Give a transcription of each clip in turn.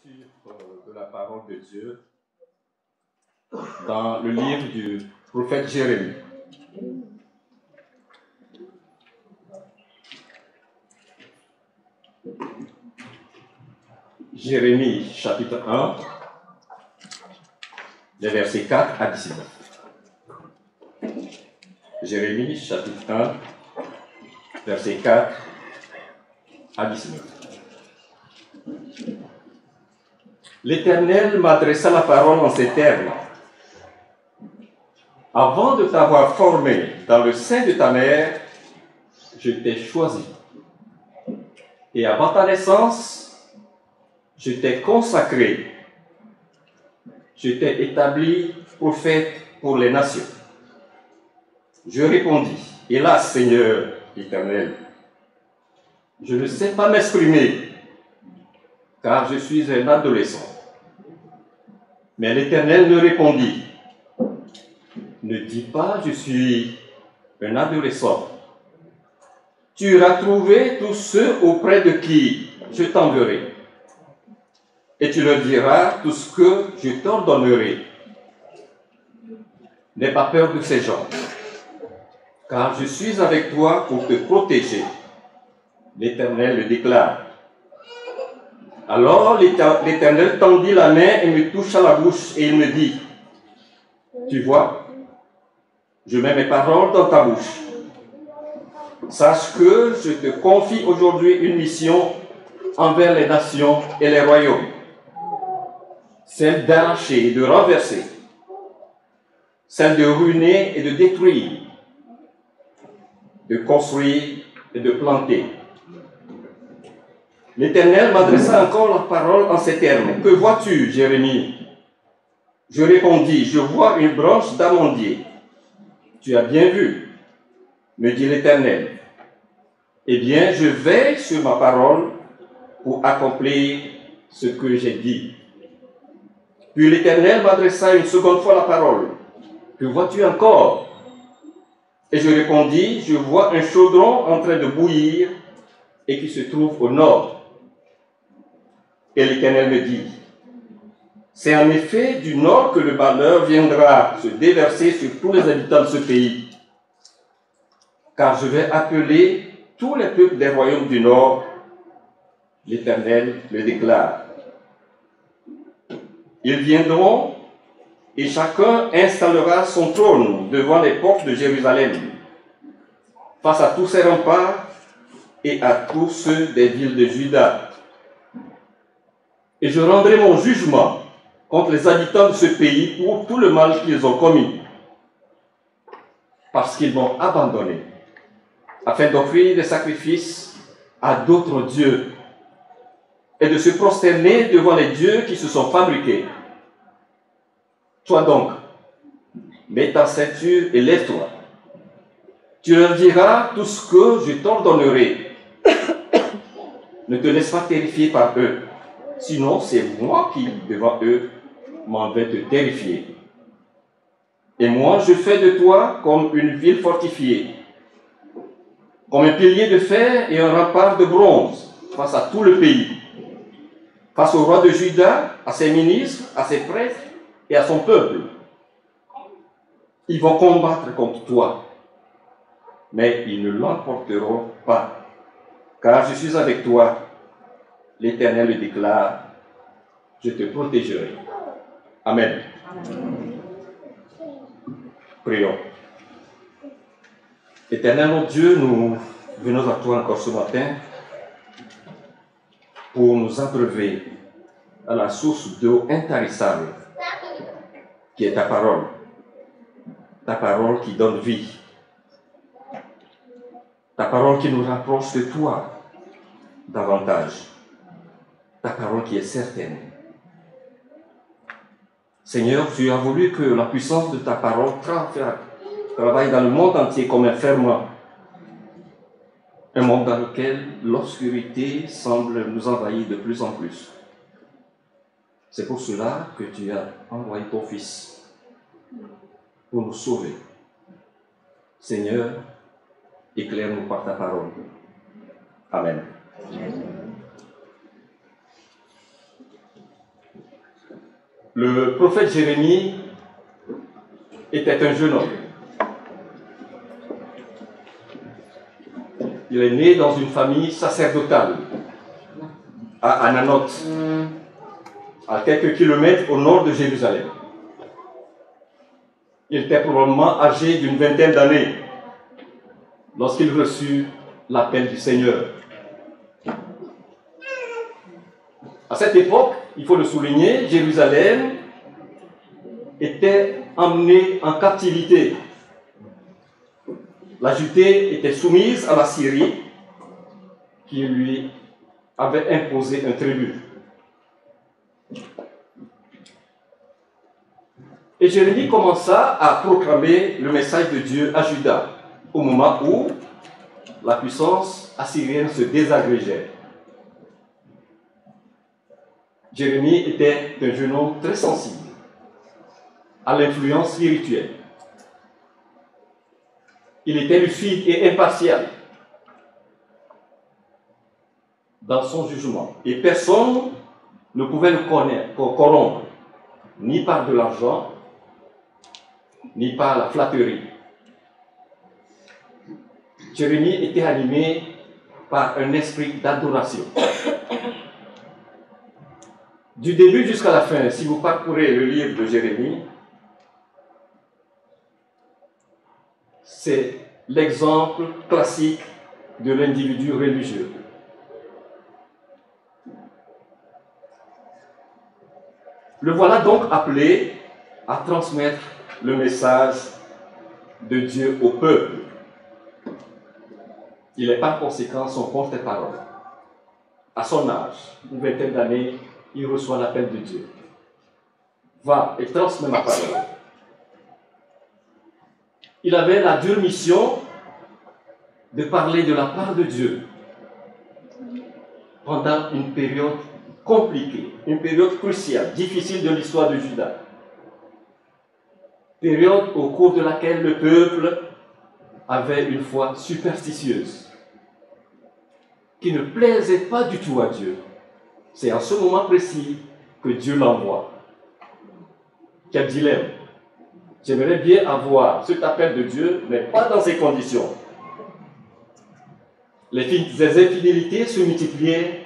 lecture de la parole de Dieu dans le livre du prophète Jérémie. Jérémie chapitre 1, les versets 4 à 19. Jérémie chapitre 1, versets 4 à 19. L'Éternel m'adressa la parole en ces termes. Avant de t'avoir formé dans le sein de ta mère, je t'ai choisi. Et avant ta naissance, je t'ai consacré. Je t'ai établi prophète pour les nations. Je répondis, hélas Seigneur l'Éternel, je ne sais pas m'exprimer, car je suis un adolescent. Mais l'Éternel me répondit, ne dis pas je suis un adolescent. Tu iras trouver tous ceux auprès de qui je t'enverrai. Et tu leur diras tout ce que je t'ordonnerai. N'aie pas peur de ces gens, car je suis avec toi pour te protéger. L'Éternel le déclare. Alors l'Éternel tendit la main et me toucha la bouche, et il me dit, tu vois, je mets mes paroles dans ta bouche. Sache que je te confie aujourd'hui une mission envers les nations et les royaumes, celle d'arracher et de renverser, celle de ruiner et de détruire, de construire et de planter. L'Éternel m'adressa encore la parole en ces termes. Que vois-tu, Jérémie? Je répondis, je vois une branche d'amandier. Tu as bien vu, me dit l'Éternel. Eh bien, je veille sur ma parole pour accomplir ce que j'ai dit. Puis l'Éternel m'adressa une seconde fois la parole. Que vois-tu encore? Et je répondis, je vois un chaudron en train de bouillir et qui se trouve au nord. Et l'Éternel me dit, c'est en effet du nord que le malheur viendra se déverser sur tous les habitants de ce pays. Car je vais appeler tous les peuples des royaumes du nord, l'Éternel le déclare. Ils viendront et chacun installera son trône devant les portes de Jérusalem, face à tous ses remparts et à tous ceux des villes de Juda. Et je rendrai mon jugement contre les habitants de ce pays pour tout le mal qu'ils ont commis, parce qu'ils m'ont abandonné, afin d'offrir des sacrifices à d'autres dieux et de se prosterner devant les dieux qui se sont fabriqués. Toi donc, mets ta ceinture et lève-toi. Tu leur diras tout ce que je t'ordonnerai. Ne te laisse pas terrifier par eux, sinon c'est moi qui, devant eux, m'en vais te terrifier. Et moi, je fais de toi comme une ville fortifiée, comme un pilier de fer et un rempart de bronze face à tout le pays, face au roi de Juda, à ses ministres, à ses prêtres et à son peuple. Ils vont combattre contre toi, mais ils ne l'emporteront pas, car je suis avec toi. L'Éternel le déclare, je te protégerai. Amen. Prions. Éternel mon Dieu, nous venons à toi encore ce matin pour nous abreuver à la source d'eau intarissable qui est ta parole qui donne vie, ta parole qui nous rapproche de toi davantage, ta parole qui est certaine. Seigneur, tu as voulu que la puissance de ta parole travaille dans le monde entier comme un ferment, un monde dans lequel l'obscurité semble nous envahir de plus en plus. C'est pour cela que tu as envoyé ton Fils pour nous sauver. Seigneur, éclaire-nous par ta parole. Amen. Le prophète Jérémie était un jeune homme. Il est né dans une famille sacerdotale, à Ananoth, à quelques kilomètres au nord de Jérusalem. Il était probablement âgé d'une vingtaine d'années lorsqu'il reçut l'appel du Seigneur. À cette époque, il faut le souligner, Jérusalem était emmenée en captivité. La Judée était soumise à la Syrie qui lui avait imposé un tribut. Et Jérémie commença à proclamer le message de Dieu à Juda au moment où la puissance assyrienne se désagrégeait. Jérémie était un jeune homme très sensible à l'influence spirituelle. Il était lucide et impartial dans son jugement. Et personne ne pouvait le corrompre, ni par de l'argent, ni par la flatterie. Jérémie était animé par un esprit d'adoration. Du début jusqu'à la fin, si vous parcourez le livre de Jérémie, c'est l'exemple classique de l'individu religieux. Le voilà donc appelé à transmettre le message de Dieu au peuple. Il est par conséquent son porte-parole. À son âge, une vingtaine d'années, il reçoit l'appel de Dieu. Va et transmets ma parole. Il avait la dure mission de parler de la part de Dieu pendant une période compliquée, une période cruciale, difficile de l'histoire de Juda. Période au cours de laquelle le peuple avait une foi superstitieuse qui ne plaisait pas du tout à Dieu. C'est en ce moment précis que Dieu l'envoie. Quel dilemme! J'aimerais bien avoir cet appel de Dieu, mais pas dans ces conditions. Les infidélités se multipliaient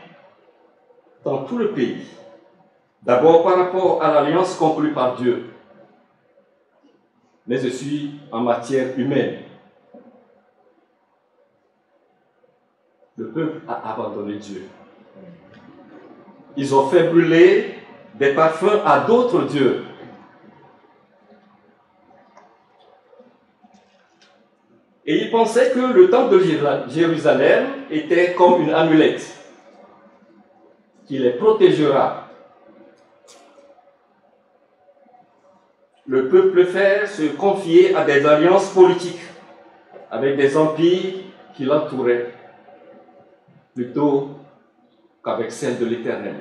dans tout le pays. D'abord par rapport à l'alliance conclue par Dieu, mais aussi en matière humaine. Le peuple a abandonné Dieu. Ils ont fait brûler des parfums à d'autres dieux. Et ils pensaient que le temple de Jérusalem était comme une amulette qui les protégera. Le peuple préfère se confier à des alliances politiques avec des empires qui l'entouraient plutôt qu'avec celle de l'Éternel.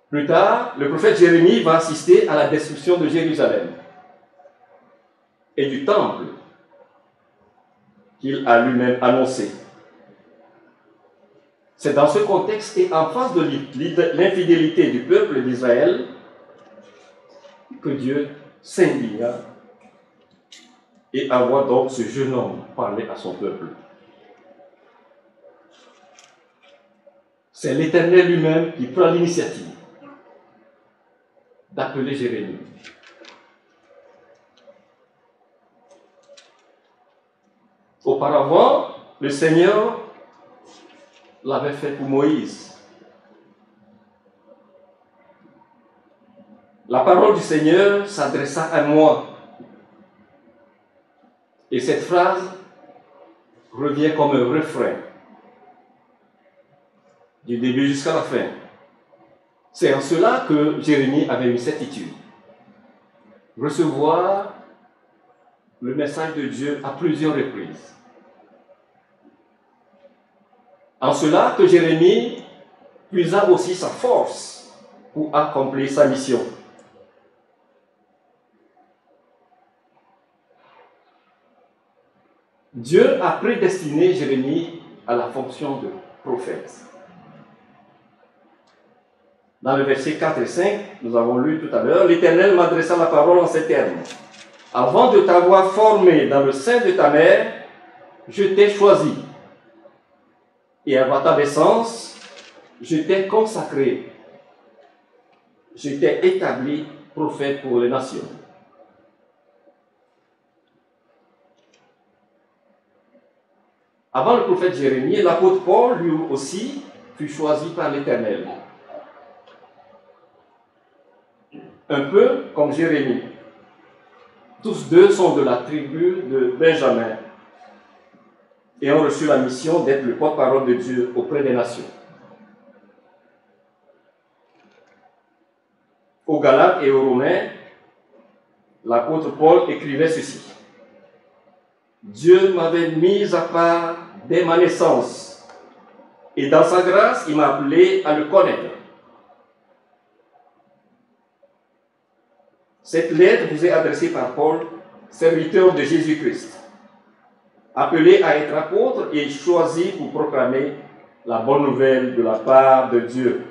Plus tard, le prophète Jérémie va assister à la destruction de Jérusalem et du temple qu'il a lui-même annoncé. C'est dans ce contexte et en face de l'infidélité du peuple d'Israël que Dieu s'indigna et envoie donc ce jeune homme parler à son peuple. C'est l'Éternel lui-même qui prend l'initiative d'appeler Jérémie. Auparavant, le Seigneur l'avait fait pour Moïse. La parole du Seigneur s'adressa à moi. Et cette phrase revient comme un refrain, du début jusqu'à la fin. C'est en cela que Jérémie avait une certitude. Recevoir le message de Dieu à plusieurs reprises. En cela que Jérémie puisa aussi sa force pour accomplir sa mission. Dieu a prédestiné Jérémie à la fonction de prophète. Dans le verset 4 et 5, nous avons lu tout à l'heure, l'Éternel m'adressa la parole en ces termes. Avant de t'avoir formé dans le sein de ta mère, je t'ai choisi. Et avant ta naissance, je t'ai consacré. Je t'ai établi prophète pour les nations. Avant le prophète Jérémie, l'apôtre Paul, lui aussi, fut choisi par l'Éternel. Un peu comme Jérémie. Tous deux sont de la tribu de Benjamin et ont reçu la mission d'être le porte-parole de Dieu auprès des nations. Aux Galates et aux Romains, l'apôtre Paul écrivait ceci. Dieu m'avait mis à part dès ma naissance, et dans sa grâce, il m'a appelé à le connaître. Cette lettre vous est adressée par Paul, serviteur de Jésus-Christ, appelé à être apôtre et choisi pour proclamer la bonne nouvelle de la part de Dieu.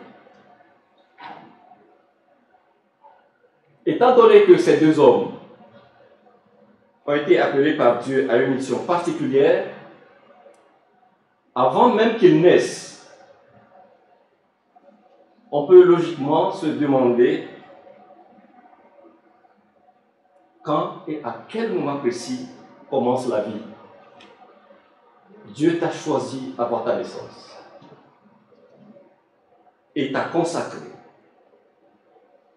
Étant donné que ces deux hommes ont été appelés par Dieu à une mission particulière, avant même qu'ils naissent, on peut logiquement se demander quand et à quel moment précis commence la vie. Dieu t'a choisi avant ta naissance et t'a consacré.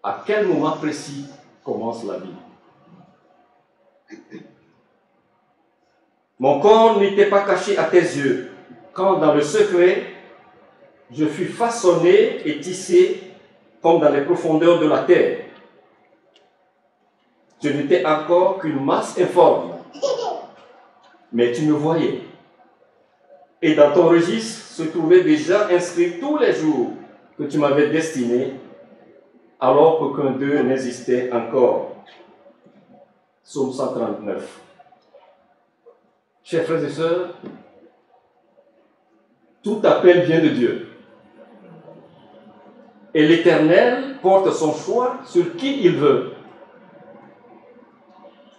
À quel moment précis commence la vie? Mon corps n'était pas caché à tes yeux, quand dans le secret, je fus façonné et tissé comme dans les profondeurs de la terre. Je n'étais encore qu'une masse informe, mais tu me voyais. Et dans ton registre se trouvaient déjà inscrits tous les jours que tu m'avais destinés, alors qu'aucun d'eux n'existait encore. Psaume 139. Chers frères et sœurs, tout appel vient de Dieu. Et l'Éternel porte son choix sur qui il veut.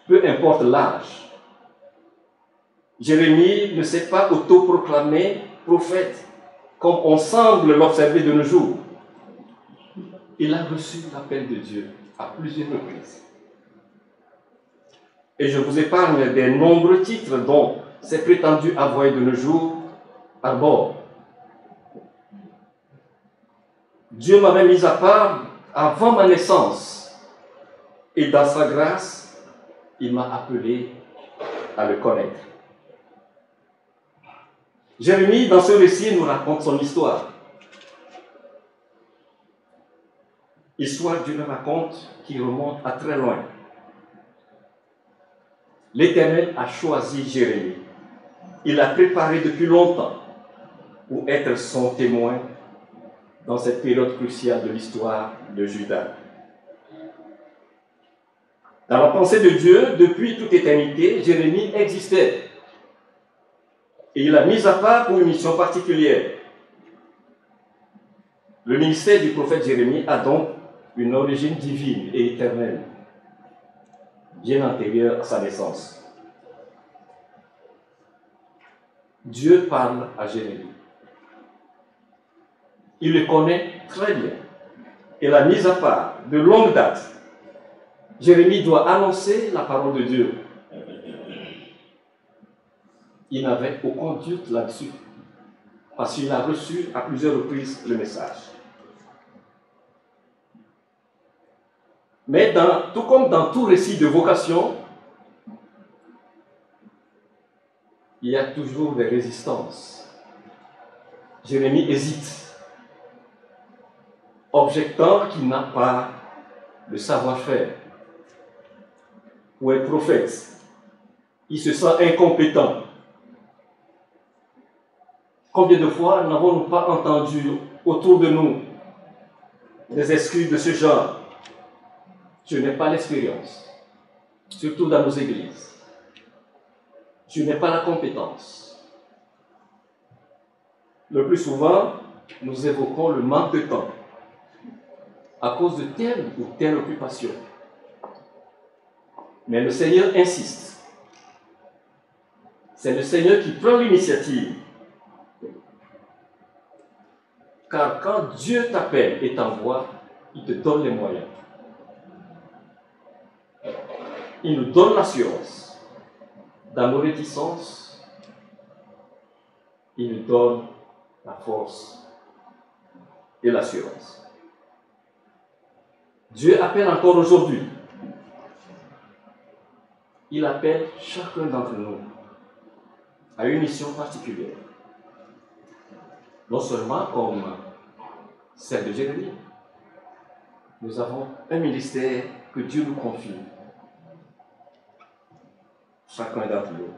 Peu importe l'âge. Jérémie ne s'est pas autoproclamé prophète, comme on semble l'observer de nos jours. Il a reçu l'appel de Dieu à plusieurs reprises. Et je vous épargne des nombreux titres dont ces prétendus envoyés de nos jours arborent. Dieu m'avait mis à part avant ma naissance, et dans sa grâce, il m'a appelé à le connaître. Jérémie, dans ce récit, nous raconte son histoire. Histoire d'une raconte qui remonte à très loin. L'Éternel a choisi Jérémie. Il l'a préparé depuis longtemps pour être son témoin dans cette période cruciale de l'histoire de Juda. Dans la pensée de Dieu, depuis toute éternité, Jérémie existait. Et il l'a mis à part pour une mission particulière. Le ministère du prophète Jérémie a donc une origine divine et éternelle, bien antérieure à sa naissance. Dieu parle à Jérémie. Il le connaît très bien et l'a mis à part de longue date. Jérémie doit annoncer la parole de Dieu. Il n'avait aucun doute là-dessus, parce qu'il a reçu à plusieurs reprises le message. Mais tout comme dans tout récit de vocation, il y a toujours des résistances. Jérémie hésite, objectant qu'il n'a pas le savoir-faire. Pour être prophète, il se sent incompétent. Combien de fois n'avons-nous pas entendu autour de nous des excuses de ce genre? Je n'ai pas l'expérience, surtout dans nos églises. Je n'ai pas la compétence. Le plus souvent, nous évoquons le manque de temps. à cause de telle ou telle occupation. Mais le Seigneur insiste. C'est le Seigneur qui prend l'initiative. Car quand Dieu t'appelle et t'envoie, il te donne les moyens. Il nous donne l'assurance. Dans nos réticences, il nous donne la force et l'assurance. Dieu appelle encore aujourd'hui. Il appelle chacun d'entre nous à une mission particulière. Non seulement comme celle de Jérémie. Nous avons un ministère que Dieu nous confie. Chacun d'entre nous.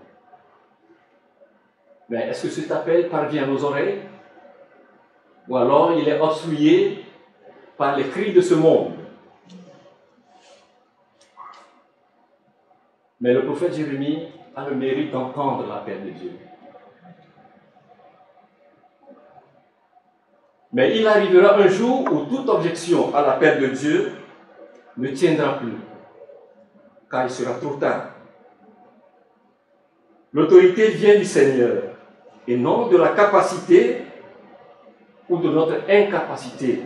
Mais est-ce que cet appel parvient à nos oreilles? Ou alors il est obstrué par les cris de ce monde? Mais le prophète Jérémie a le mérite d'entendre l'appel de Dieu. Mais il arrivera un jour où toute objection à l'appel de Dieu ne tiendra plus, car il sera trop tard. L'autorité vient du Seigneur et non de la capacité ou de notre incapacité.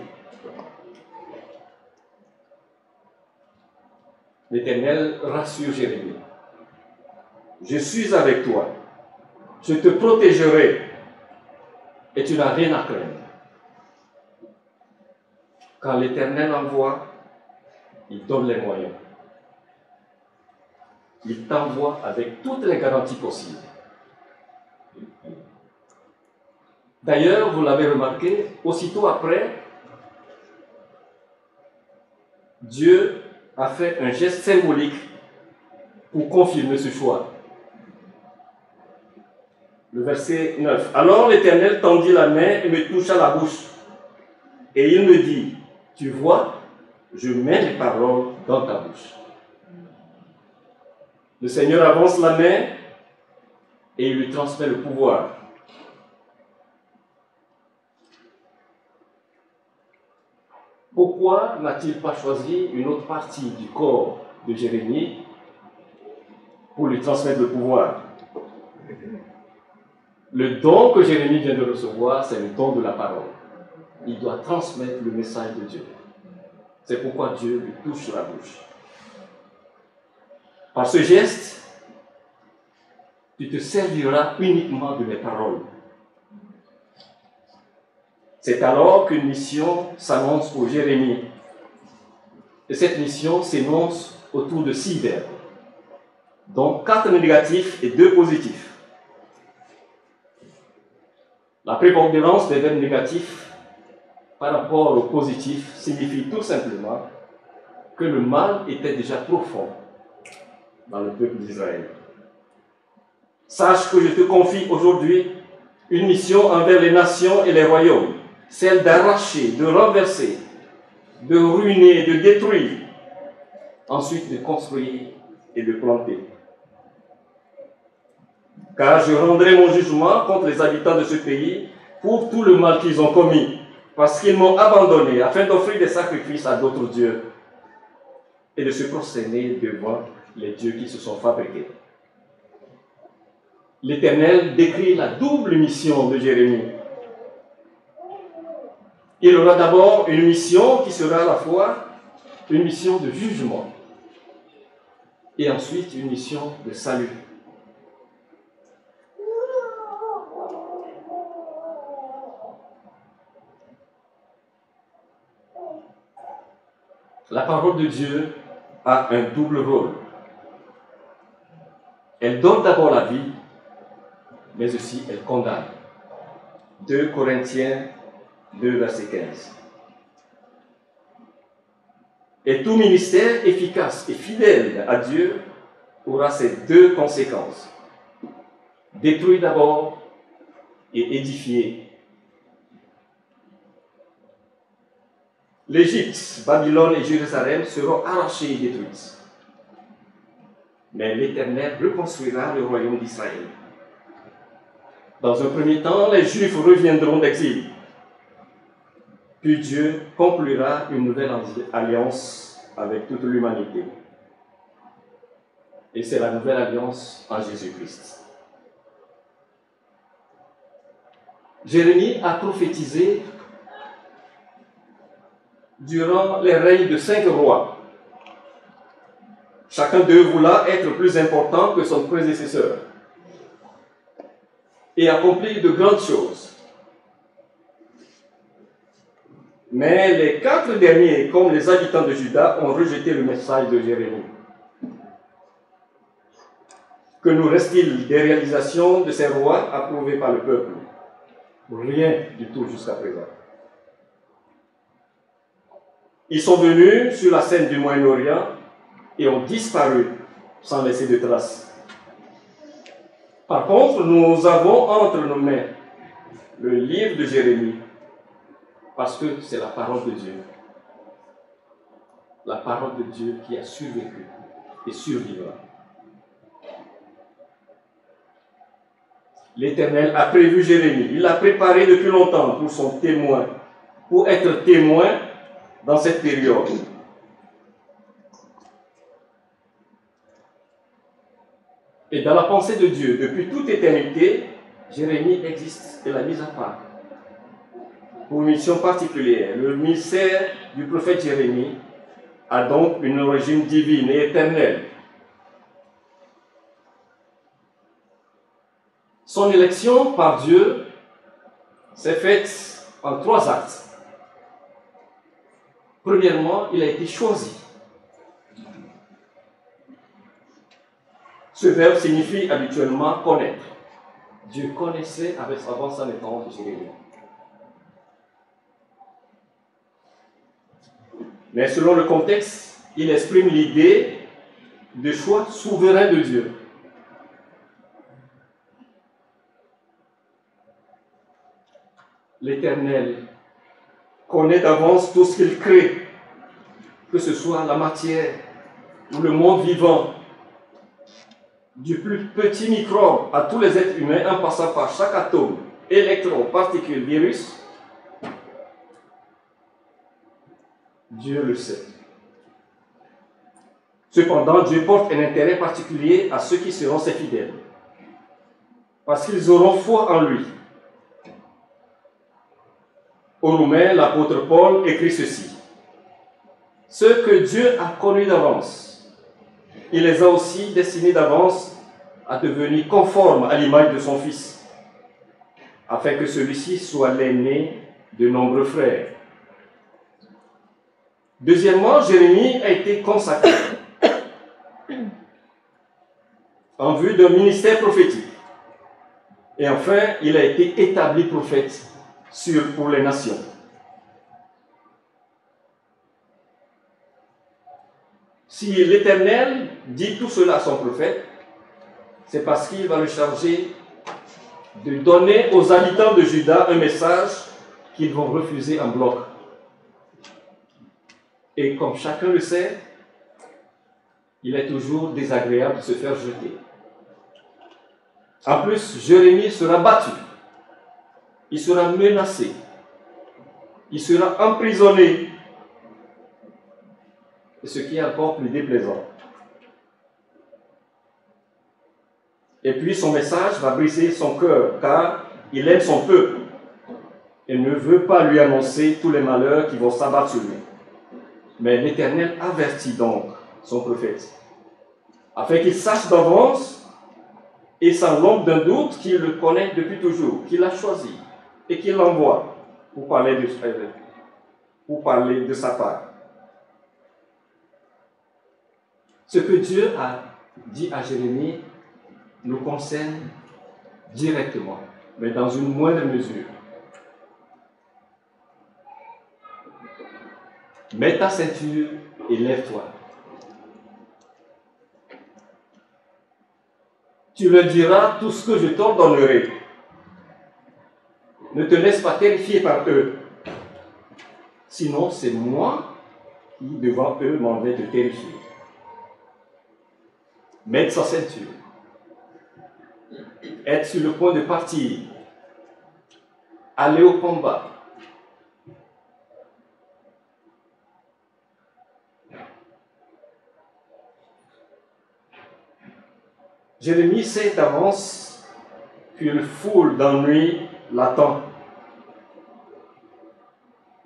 L'Éternel rassure Jérémie. Je suis avec toi, je te protégerai et tu n'as rien à craindre. Quand l'Éternel envoie, il donne les moyens. Il t'envoie avec toutes les garanties possibles. D'ailleurs, vous l'avez remarqué, aussitôt après, Dieu a fait un geste symbolique pour confirmer ce choix. Le verset 9. Alors l'Éternel tendit la main et me toucha la bouche. Et il me dit, tu vois, je mets les paroles dans ta bouche. Le Seigneur avance la main et il lui transmet le pouvoir. Pourquoi n'a-t-il pas choisi une autre partie du corps de Jérémie pour lui transmettre le pouvoir? Le don que Jérémie vient de recevoir, c'est le don de la parole. Il doit transmettre le message de Dieu. C'est pourquoi Dieu lui touche sur la bouche. Par ce geste, tu te serviras uniquement de mes paroles. C'est alors qu'une mission s'annonce pour Jérémie. Et cette mission s'énonce autour de 6 verbes, dont 4 négatifs et 2 positifs. La prépondérance des verbes négatifs par rapport aux positifs signifie tout simplement que le mal était déjà profond dans le peuple d'Israël. Sache que je te confie aujourd'hui une mission envers les nations et les royaumes, celle d'arracher, de renverser, de ruiner, de détruire, ensuite de construire et de planter. Car je rendrai mon jugement contre les habitants de ce pays pour tout le mal qu'ils ont commis, parce qu'ils m'ont abandonné afin d'offrir des sacrifices à d'autres dieux et de se prosterner devant les dieux qui se sont fabriqués. L'Éternel décrit la double mission de Jérémie. Il aura d'abord une mission qui sera à la fois une mission de jugement et ensuite une mission de salut. La parole de Dieu a un double rôle. Elle donne d'abord la vie, mais aussi elle condamne. 2 Corinthiens 2, verset 15. Et tout ministère efficace et fidèle à Dieu aura ces 2 conséquences. Détruire d'abord et édifier. L'Égypte, Babylone et Jérusalem seront arrachés et détruits. Mais l'Éternel reconstruira le royaume d'Israël. Dans un premier temps, les Juifs reviendront d'exil. puis Dieu conclura une nouvelle alliance avec toute l'humanité. Et c'est la nouvelle alliance en Jésus-Christ. Jérémie a prophétisé durant les règnes de 5 rois. Chacun d'eux voulant être plus important que son prédécesseur et accomplir de grandes choses. Mais les 4 derniers, comme les habitants de Juda, ont rejeté le message de Jérémie. Que nous reste-t-il des réalisations de ces rois approuvés par le peuple? Rien du tout jusqu'à présent. Ils sont venus sur la scène du Moyen-Orient et ont disparu sans laisser de traces. Par contre, nous avons entre nos mains le livre de Jérémie, parce que c'est la parole de Dieu. La parole de Dieu qui a survécu et survivra. L'Éternel a prévu Jérémie. Il l'a préparé depuis longtemps pour son témoin, pour être témoin dans cette période. Et dans la pensée de Dieu, depuis toute éternité, Jérémie existe et l'a mise à part. Pour une mission particulière, le ministère du prophète Jérémie a donc une origine divine et éternelle. Son élection par Dieu s'est faite en 3 actes. Premièrement, il a été choisi. Ce verbe signifie habituellement connaître. Dieu connaissait avant sa naissance de Jérémie. Mais selon le contexte, il exprime l'idée de choix souverain de Dieu. L'Éternel connaît d'avance tout ce qu'il crée, que ce soit la matière ou le monde vivant, du plus petit microbe à tous les êtres humains, en passant par chaque atome, électron, particule, virus. Dieu le sait. Cependant, Dieu porte un intérêt particulier à ceux qui seront ses fidèles, parce qu'ils auront foi en lui. Aux Romains, l'apôtre Paul écrit ceci: ceux que Dieu a connus d'avance, il les a aussi destinés d'avance à devenir conformes à l'image de son Fils, afin que celui-ci soit l'aîné de nombreux frères. Deuxièmement, Jérémie a été consacré en vue d'un ministère prophétique. Et enfin, il a été établi prophète pour les nations. Si l'Éternel dit tout cela à son prophète, c'est parce qu'il va le charger de donner aux habitants de Juda un message qu'ils vont refuser en bloc. Et comme chacun le sait, il est toujours désagréable de se faire jeter. En plus, Jérémie sera battu, il sera menacé, il sera emprisonné, et ce qui est encore plus déplaisant. Et puis son message va briser son cœur, car il aime son peuple et ne veut pas lui annoncer tous les malheurs qui vont s'abattre sur lui. Mais l'Éternel avertit donc son prophète, afin qu'il sache d'avance et sans l'ombre d'un doute qu'il le connaît depuis toujours, qu'il a choisi et qu'il l'envoie pour parler de sa part. Ce que Dieu a dit à Jérémie nous concerne directement, mais dans une moindre mesure. Mets ta ceinture et lève-toi. Tu leur diras tout ce que je t'ordonnerai. Ne te laisse pas terrifier par eux. Sinon, c'est moi qui, devant eux, m'en vais te terrifier. Mets sa ceinture. Être sur le point de partir. Aller au combat. Jérémie sait d'avance qu'une foule d'ennuis l'attend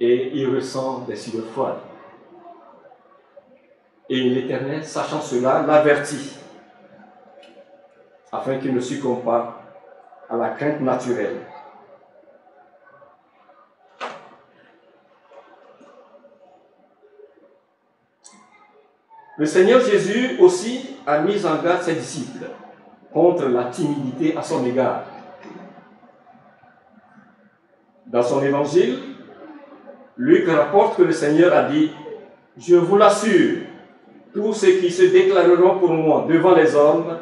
et il ressent des sueurs froides. Et l'Éternel, sachant cela, l'avertit afin qu'il ne succombe pas à la crainte naturelle. Le Seigneur Jésus aussi a mis en garde ses disciples contre la timidité à son égard. Dans son évangile, Luc rapporte que le Seigneur a dit « Je vous l'assure, tous ceux qui se déclareront pour moi devant les hommes,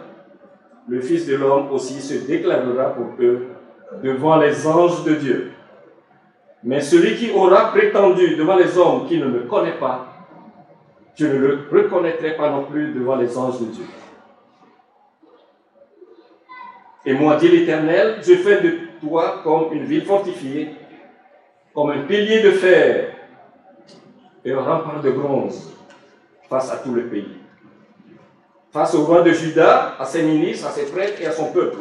le Fils de l'homme aussi se déclarera pour eux devant les anges de Dieu. Mais celui qui aura prétendu devant les hommes qu'il ne me connaît pas, je ne le reconnaîtrai pas non plus devant les anges de Dieu. Et moi, dit l'Éternel, je fais de toi comme une ville fortifiée, comme un pilier de fer et un rempart de bronze face à tout le pays. Face au roi de Juda, à ses ministres, à ses prêtres et à son peuple.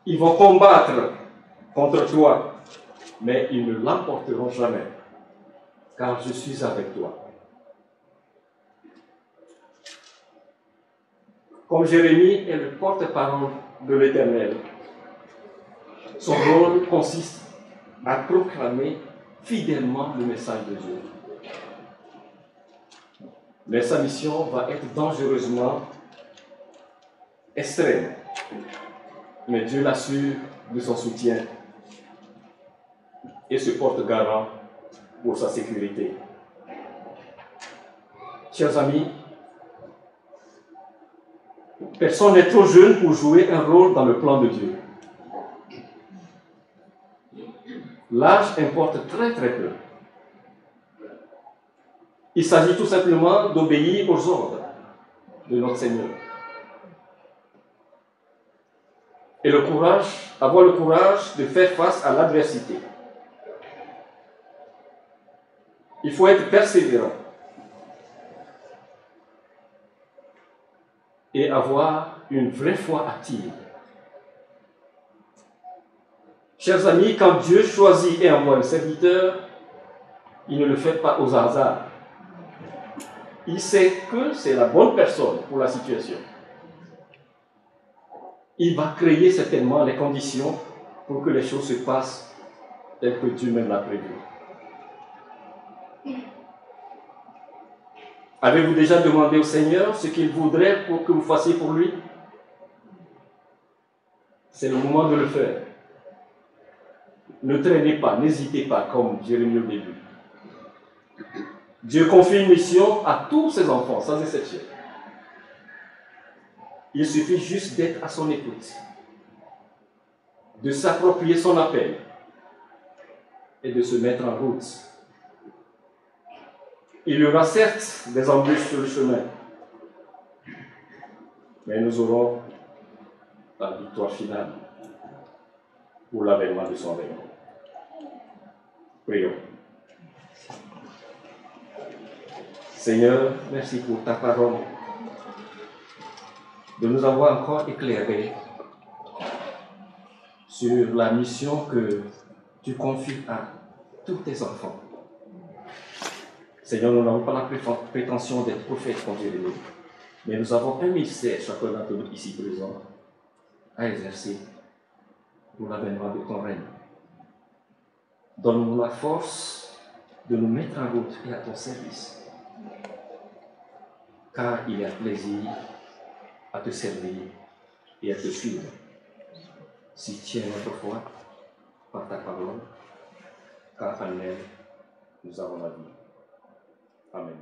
Ils vont combattre contre toi, mais ils ne l'emporteront jamais, car je suis avec toi. Comme Jérémie est le porte-parole de l'Éternel, son rôle consiste à proclamer fidèlement le message de Dieu. Mais sa mission va être dangereusement extrême. Mais Dieu l'assure de son soutien et se porte garant pour sa sécurité. Chers amis, personne n'est trop jeune pour jouer un rôle dans le plan de Dieu. L'âge importe très très peu. Il s'agit tout simplement d'obéir aux ordres de notre Seigneur. Et avoir le courage de faire face à l'adversité. Il faut être persévérant et avoir une vraie foi active. Chers amis, quand Dieu choisit et envoie un serviteur, il ne le fait pas au hasard. Il sait que c'est la bonne personne pour la situation. Il va créer certainement les conditions pour que les choses se passent telles que Dieu même l'a prévu. Avez-vous déjà demandé au Seigneur ce qu'il voudrait pour que vous fassiez pour lui? C'est le moment de le faire. Ne traînez pas, n'hésitez pas, comme Jérémie au début. Dieu confie une mission à tous ses enfants, sans exception. Il suffit juste d'être à son écoute, de s'approprier son appel et de se mettre en route. Il y aura certes des embûches sur le chemin, mais nous aurons la victoire finale pour l'avènement de son règne. Prions. Seigneur, merci pour ta parole, de nous avoir encore éclairés sur la mission que tu confies à tous tes enfants. Seigneur, nous n'avons pas la prétention d'être prophètes comme Jérémie, mais nous avons un ministère, chacun d'entre nous ici présent, à exercer pour l'avènement de ton règne. Donne-nous la force de nous mettre en route et à ton service, car il y a plaisir à te servir et à te suivre. Si tiens notre foi par ta parole, car en elle, nous avons la vie. Amen.